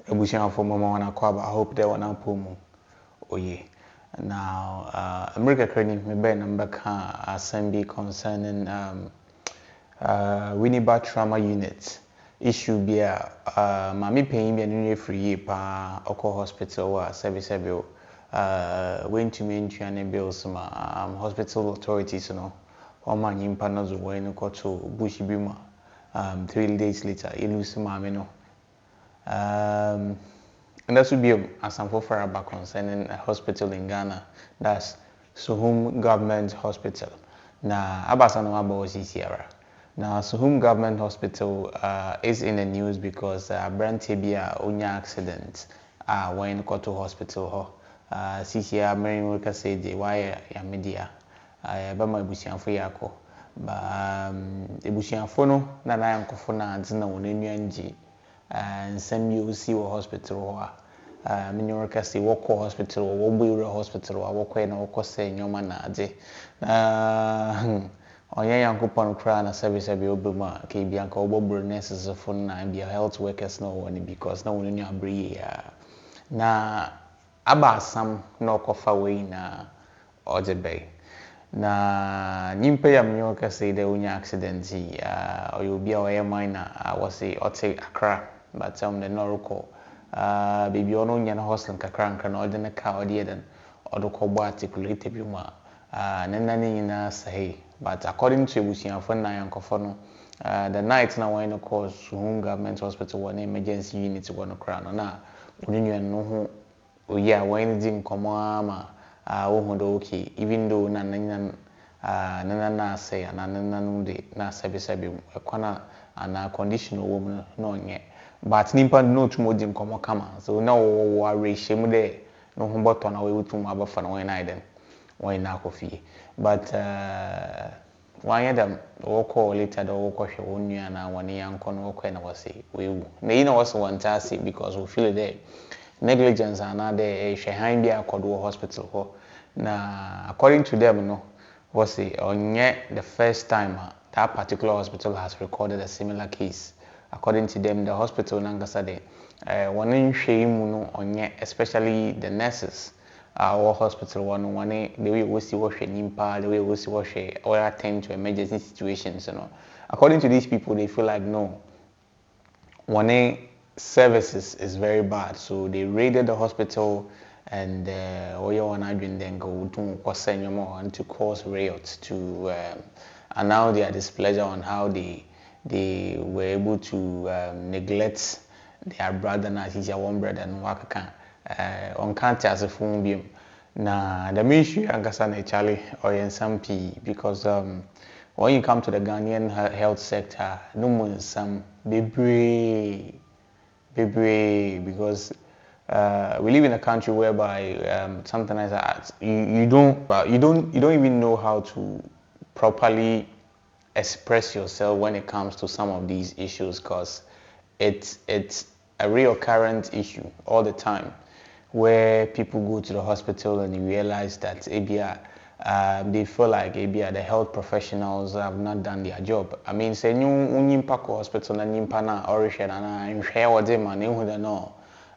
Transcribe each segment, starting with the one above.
ebusian for mama wana kwaba. I hope they wana pomu. Oye. Now, America credit me be number can assembly concerning Winneba trauma unit issue be mami paying be any free pa oko hospital or service bill went to me and bills ma hospital authorities no one man in panels when go to bush bima 3 days later you lose mami no and that should be a sample for about concerning a hospital in Ghana, that's Suhum Government Hospital. Now, Abasano Abo Sierra. Now, Suhum Government Hospital is in the news because Brand Tibia Unya accident when got to hospital. CCR Marine Worker said the wire ya media. Bama Busian for Yako. Busian Fono, Nana Yankofona, Zina Unenji. And send you see a hospital or Minorca say walk hospital or Wobby hospital or walk in or say no man on young coupon crown a service of Obama, Bianca Obo nurses of phone and be a health workers no one because no one in your breed. Na about some no coffee away na or the bay. Na nyimpa ya mnyoka say the unya accident or you'll be away minor was say or take Accra but the Norco baby ono nya na hostel kakra nka na ode na ka ode den odo ko bo articulate bi ma nana ni na say but according to ebusianfo na yankofo no the night na when call Suhum Government Hospital one emergency unit go no kra no na onunua no ho oya when di nkomo ama okay even though nana na say nana no de na sebi kwana ana condition wo no nye but nimpa no too much nkomo kama so na wo ratio mu de no ho botton na we wutum abafa na wheniden when na kofi but one of them will call later the whole question one year and one year and con work and was say we you know also one task because we feel there negligence and other behind the hospital ho na according to them no was say on yet the first time that particular hospital has recorded a similar case. According to them, the hospital Nangasade, one in shame on yet, especially the nurses, our hospital one the way we see wash nimpa, the way we see wash or attend to emergency situations, you know. According to these people, they feel like no, one services is very bad, so they raided the hospital and then go to cause riots to and now their displeasure on how they were able to neglect their brother na his one brother and wakaka on can't as a phone beam. Now the main issue Ankasa Charlie or SMP because when you come to the Ghanaian health sector, no more some baby because we live in a country whereby something like that you don't even know how to properly express yourself when it comes to some of these issues because it's a real current issue all the time where people go to the hospital and you realize that they feel like the health professionals have not done their job. I mean, say you hospital na nimpa na orishe na nhwe wode ma na ehu da no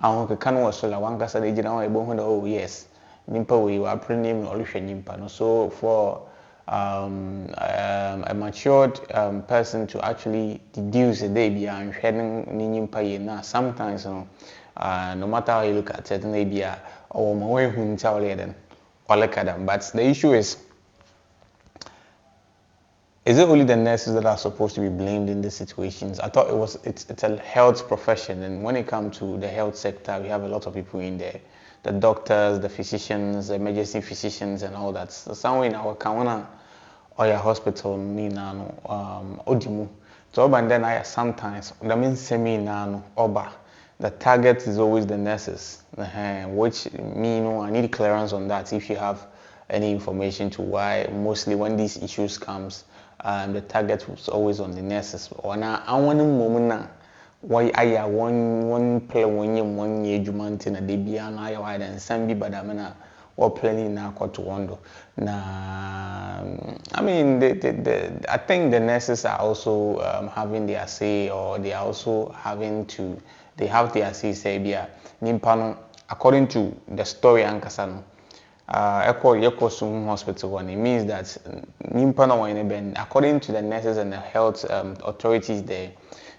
ahun kan wo so la wanka sa de gina wo ebo hu da oh yes nimpa we were prenim orishe nimpa no so for a matured person to actually deduce the day and sometimes no matter how you look at it maybe or my way who tell them but the issue is it only the nurses that are supposed to be blamed in these situations? I thought it's a health profession, and when it comes to the health sector we have a lot of people in there, the doctors, the physicians, the emergency physicians and all that. So somewhere in our Kawana or your hospital nano odimu. So and then I sometimes that means semi nano oba. The target is always the nurses, which me I need clearance on that if you have any information to why mostly when these issues comes the target was always on the nurses. Or now I want to moment why I one play 1 year jumantin a debia and I wide and some be badamena or plenty now got to wonder. Now I mean I think the nurses are also having their say, or they are also having to they have their say bia nimpano according to the story ankasa no Yeko Suhum Hospital one, it means that according to the nurses and the health authorities there,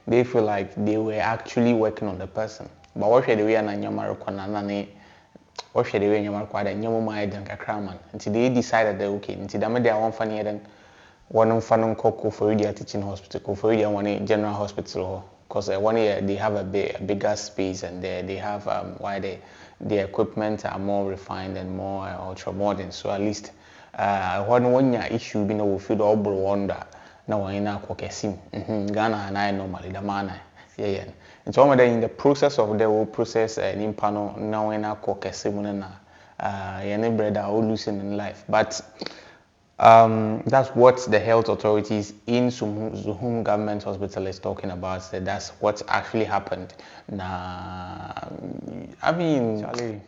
they feel like they were actually working on the person. But what should they na nyama rekonana what should they nyama rekwada nyama ma eden kakra until they decided that okay, until them they want funny then one fan Kofituber teaching hospital, Kofituber one general hospital because one year they have a bigger space and they have why the equipment are more refined and more ultra modern, so at least one year issue be no feel all wonder now in a kokesim Ghana and I normally the man yeah and so in the process of the whole process in pano now in a kokesim na any brother all losing in life, but that's what the health authorities in Suhum Government Hospital is talking about. So that's what actually happened. Nah, I mean, Charlie,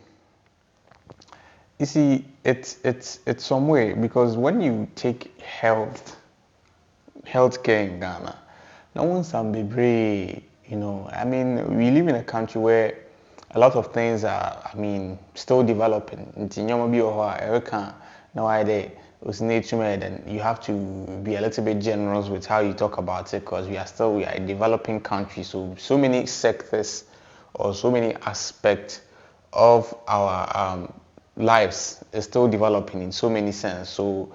you see, it's some way because when you take healthcare in Ghana, no one's be you know. I mean, we live in a country where a lot of things are, I mean, still developing. Now I then you have to be a little bit generous with how you talk about it because we are a developing country, so many sectors or so many aspects of our lives is still developing in so many sense. So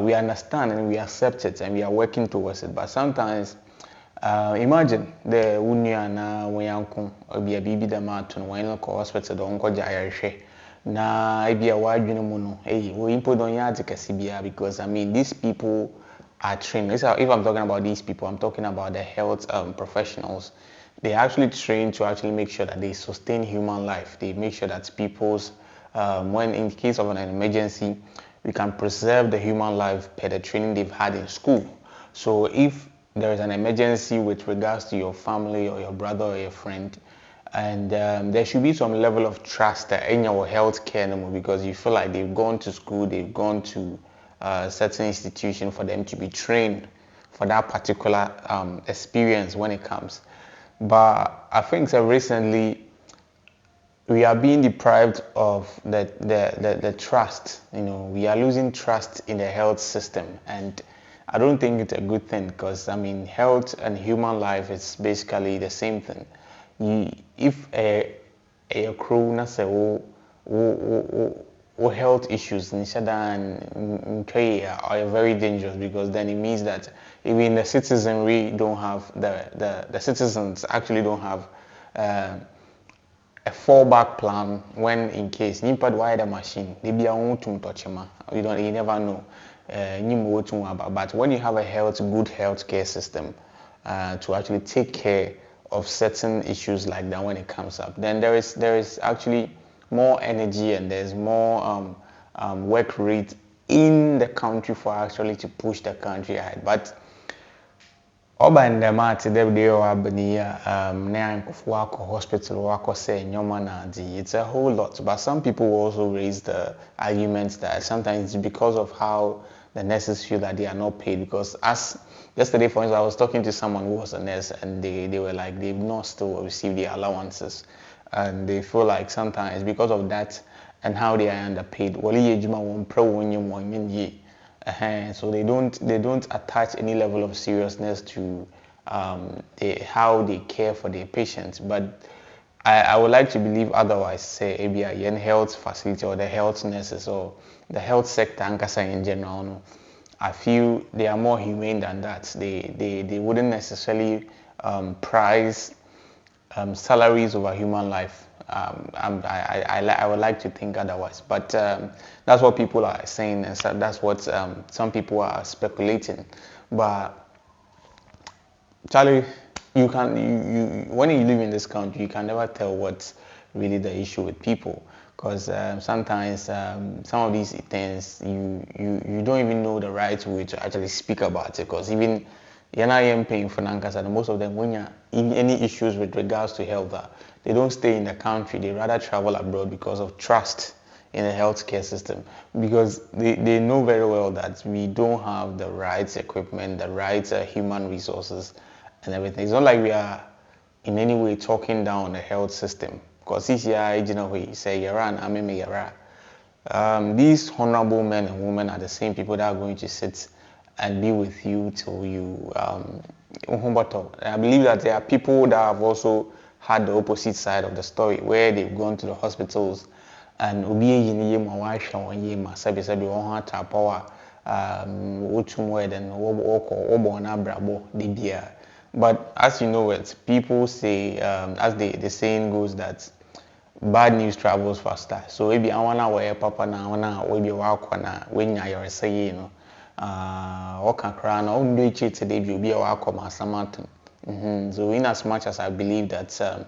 we understand and we accept it and we are working towards it, but sometimes imagine the unyana wayanko obi abibi da mato no wan ko hospital don ko jayarhwe na ebia wadwene mu no we impo don ya adekasi bia because I mean these people are trained. If I'm talking about these people, I'm talking about the health professionals. They actually train to actually make sure that they sustain human life. They make sure that people's when in case of an emergency, we can preserve the human life per the training they've had in school. So if there is an emergency with regards to your family or your brother or your friend, and there should be some level of trust in your health care because you feel like they've gone to school, they've gone to a certain institution for them to be trained for that particular experience when it comes. But I think that recently we are being deprived of the trust. You know, we are losing trust in the health system, and I don't think it's a good thing because I mean health and human life is basically the same thing. If a crew na say health issues are very dangerous because then it means that even the citizenry don't have the citizens actually don't have a fallback plan when in case nimpa wire the machine they be a to touch you never know but when you have a good health care system to actually take care of certain issues like that when it comes up, then there is actually more energy and there's more work rate in the country for actually to push the country ahead. But in the matter they are hospital say it's a whole lot, but some people also raise the argument that sometimes it's because of how the nurses feel that they are not paid. Because as yesterday, for instance, I was talking to someone who was a nurse and they were like they've not still received their allowances and they feel like sometimes because of that and how they are underpaid. So they don't attach any level of seriousness to how they care for their patients. But I would like to believe otherwise. Say ABI health facility or the health nurses or the health sector in general. No, I feel they are more humane than that. They wouldn't necessarily prize salaries over human life. I would like to think otherwise, but that's what people are saying, and so that's what some people are speculating. But Charlie, you when you live in this country, you can never tell what's really the issue with people, because sometimes some of these things you don't even know the right way to actually speak about it, because even you're not paying for Nankasa, and most of them, when you're in any issues with regards to health, they don't stay in the country, they rather travel abroad because of trust in the healthcare system, because they know very well that we don't have the right equipment, the right human resources and everything. It's not like we are in any way talking down the health system. Because this year, you know, we say Yaran, I mean Yara. These honorable men and women are the same people that are going to sit and be with you till you. I believe that there are people that have also had the opposite side of the story, where they've gone to the hospitals and but as you know it, people say, as the saying goes, that bad news travels faster. So maybe I wanna wear papa na wanna maybe walk when you're saying, you know, can cry no do it today be a walk on Samantha. So in as much as I believe that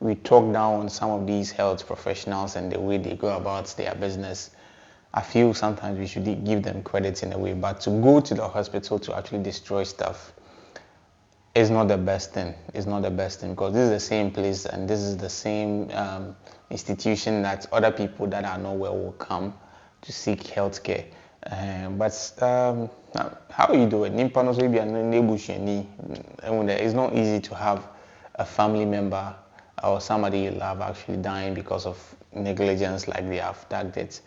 we talk down on some of these health professionals and the way they go about their business, I feel sometimes we should give them credit in a way, but to go to the hospital to actually destroy stuff is not the best thing. It's not the best thing, because this is the same place and this is the same institution that other people that are not well will come to seek health care. But how you do it? It's not easy to have a family member or somebody you love actually dying because of negligence like they have tagged it.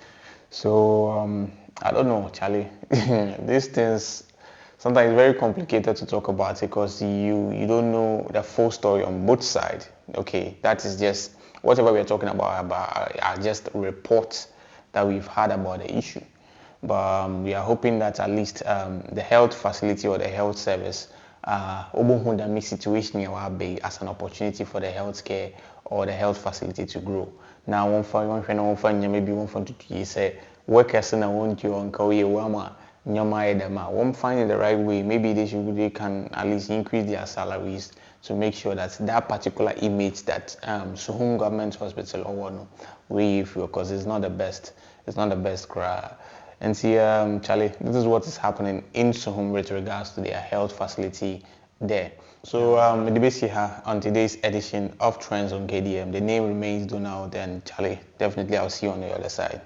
So I don't know, Charlie. These things sometimes it's very complicated to talk about because you don't know the full story on both sides. Okay, that is just whatever we're talking about are just reports that we've had about the issue. But we are hoping that at least the health facility or the health service the situation as an opportunity for the healthcare or the health facility to grow. Now, maybe to say workers and I want you on won't find it the right way. Maybe they can at least increase their salaries to make sure that that particular image that Suhum Government Hospital or one because it's not the best. It's not the best cry. And see, Charlie, this is what is happening in Suhum with regards to their health facility there. So, the base here on today's edition of Trends on KDM. The name remains Donald, and Charlie, definitely I'll see you on the other side.